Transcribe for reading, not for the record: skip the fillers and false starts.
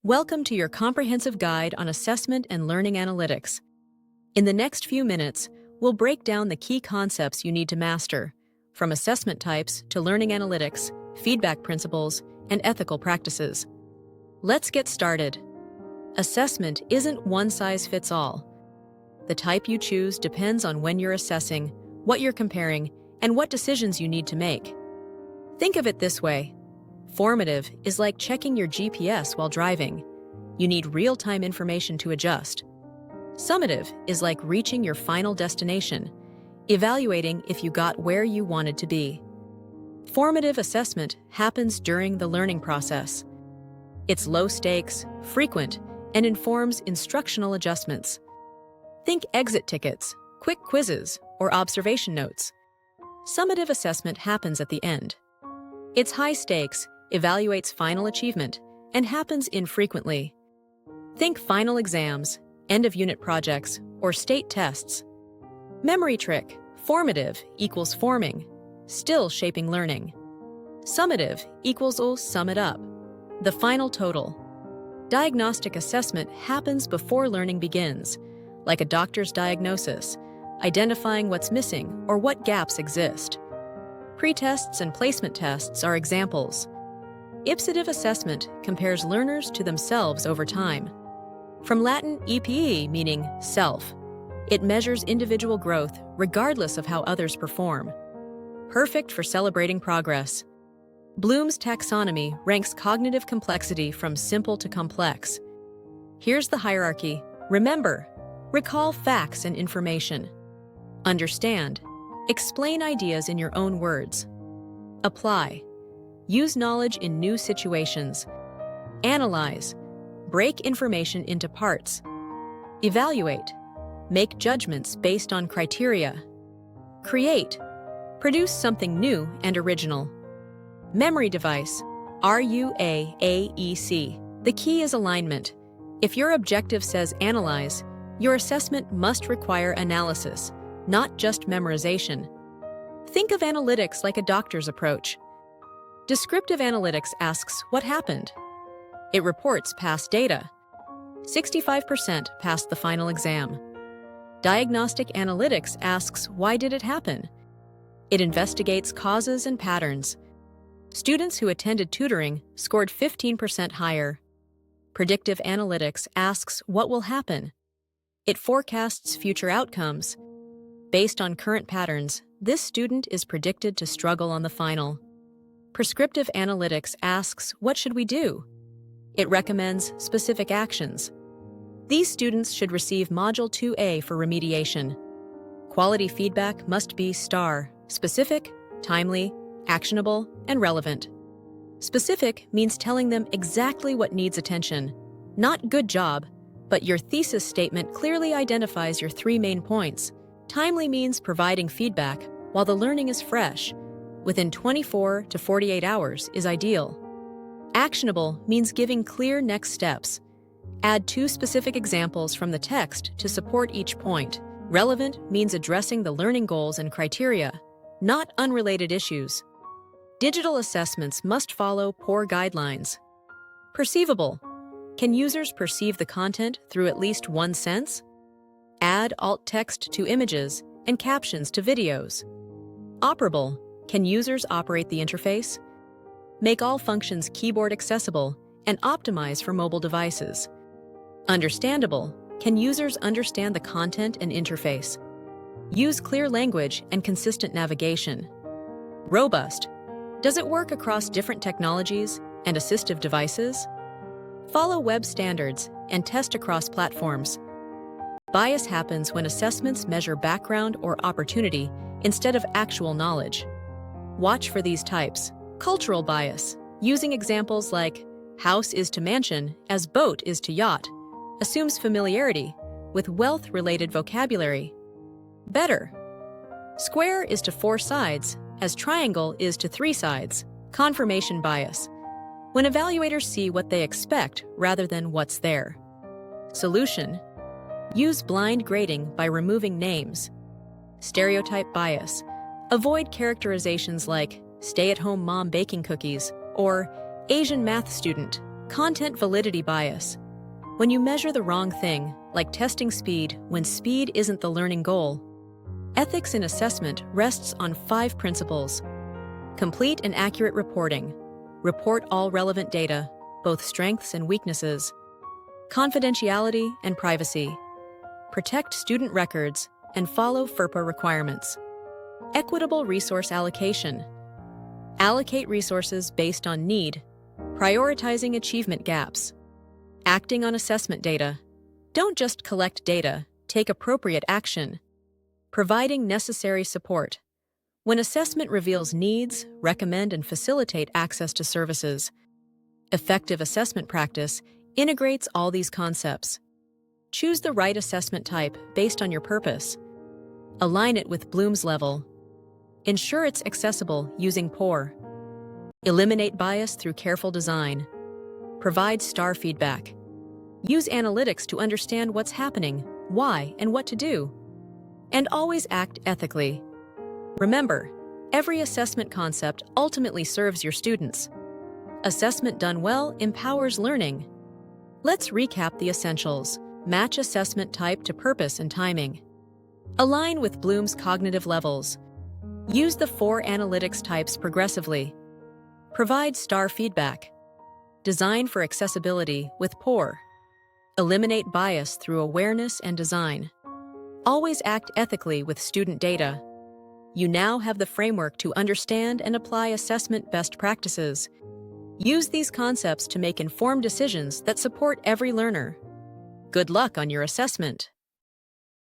Welcome to your comprehensive guide on assessment and learning analytics. In the next few minutes, we'll break down the key concepts you need to master, from assessment types to learning analytics, feedback principles, and ethical practices. Let's get started. Assessment isn't one size fits all. The type you choose depends on when you're assessing, what you're comparing, and what decisions you need to make. Think of it this way. Formative is like checking your GPS while driving. You need real-time information to adjust. Summative is like reaching your final destination, evaluating if you got where you wanted to be. Formative assessment happens during the learning process. It's low stakes, frequent, and informs instructional adjustments. Think exit tickets, quick quizzes, or observation notes. Summative assessment happens at the end. It's high stakes, evaluates final achievement, and happens infrequently. Think final exams, end-of-unit projects, or state tests. Memory trick, formative equals forming, still shaping learning. Summative equals sum it up, the final total. Diagnostic assessment happens before learning begins, like a doctor's diagnosis, identifying what's missing or what gaps exist. Pre-tests and placement tests are examples. Ipsative assessment compares learners to themselves over time. From Latin EPE, meaning self, it measures individual growth regardless of how others perform. Perfect for celebrating progress. Bloom's taxonomy ranks cognitive complexity from simple to complex. Here's the hierarchy. Remember, recall facts and information. Understand. Explain ideas in your own words. Apply. Use knowledge in new situations. Analyze. Break information into parts. Evaluate. Make judgments based on criteria. Create. Produce something new and original. Memory device. RUAAEC. The key is alignment. If your objective says analyze, your assessment must require analysis, not just memorization. Think of analytics like a doctor's approach. Descriptive analytics asks what happened. It reports past data. 65% passed the final exam. Diagnostic analytics asks why did it happen? It investigates causes and patterns. Students who attended tutoring scored 15% higher. Predictive analytics asks what will happen. It forecasts future outcomes. Based on current patterns, this student is predicted to struggle on the final. Prescriptive analytics asks, what should we do? It recommends specific actions. These students should receive Module 2A for remediation. Quality feedback must be STAR, specific, timely, actionable, and relevant. Specific means telling them exactly what needs attention. Not good job, but your thesis statement clearly identifies your 3 main points. Timely means providing feedback while the learning is fresh. Within 24 to 48 hours is ideal. Actionable means giving clear next steps. Add 2 specific examples from the text to support each point. Relevant means addressing the learning goals and criteria, not unrelated issues. Digital assessments must follow poor guidelines. Perceivable. Can users perceive the content through at least one sense? Add alt text to images and captions to videos. Operable. Can users operate the interface? Make all functions keyboard accessible and optimize for mobile devices. Understandable. Can users understand the content and interface? Use clear language and consistent navigation. Robust. Does it work across different technologies and assistive devices? Follow web standards and test across platforms. Bias happens when assessments measure background or opportunity instead of actual knowledge. Watch for these types. Cultural bias, using examples like house is to mansion as boat is to yacht, assumes familiarity with wealth-related vocabulary. Better. Square is to 4 sides as triangle is to 3 sides. Confirmation bias, when evaluators see what they expect rather than what's there. Solution. Use blind grading by removing names. Stereotype bias. Avoid characterizations like stay-at-home mom baking cookies or Asian math student. Content validity bias. When you measure the wrong thing, like testing speed when speed isn't the learning goal. Ethics in assessment rests on 5 principles. Complete and accurate reporting. Report all relevant data, both strengths and weaknesses. Confidentiality and privacy. Protect student records and follow FERPA requirements. Equitable resource allocation. Allocate resources based on need, prioritizing achievement gaps. Acting on assessment data. Don't just collect data, take appropriate action. Providing necessary support. When assessment reveals needs, recommend and facilitate access to services. Effective assessment practice integrates all these concepts. Choose the right assessment type based on your purpose. Align it with Bloom's level. Ensure it's accessible using POUR. Eliminate bias through careful design. Provide STAR feedback. Use analytics to understand what's happening, why, and what to do. And always act ethically. Remember, every assessment concept ultimately serves your students. Assessment done well empowers learning. Let's recap the essentials. Match assessment type to purpose and timing. Align with Bloom's cognitive levels. Use the 4 analytics types progressively. Provide STAR feedback. Design for accessibility with POUR. Eliminate bias through awareness and design. Always act ethically with student data. You now have the framework to understand and apply assessment best practices. Use these concepts to make informed decisions that support every learner. Good luck on your assessment.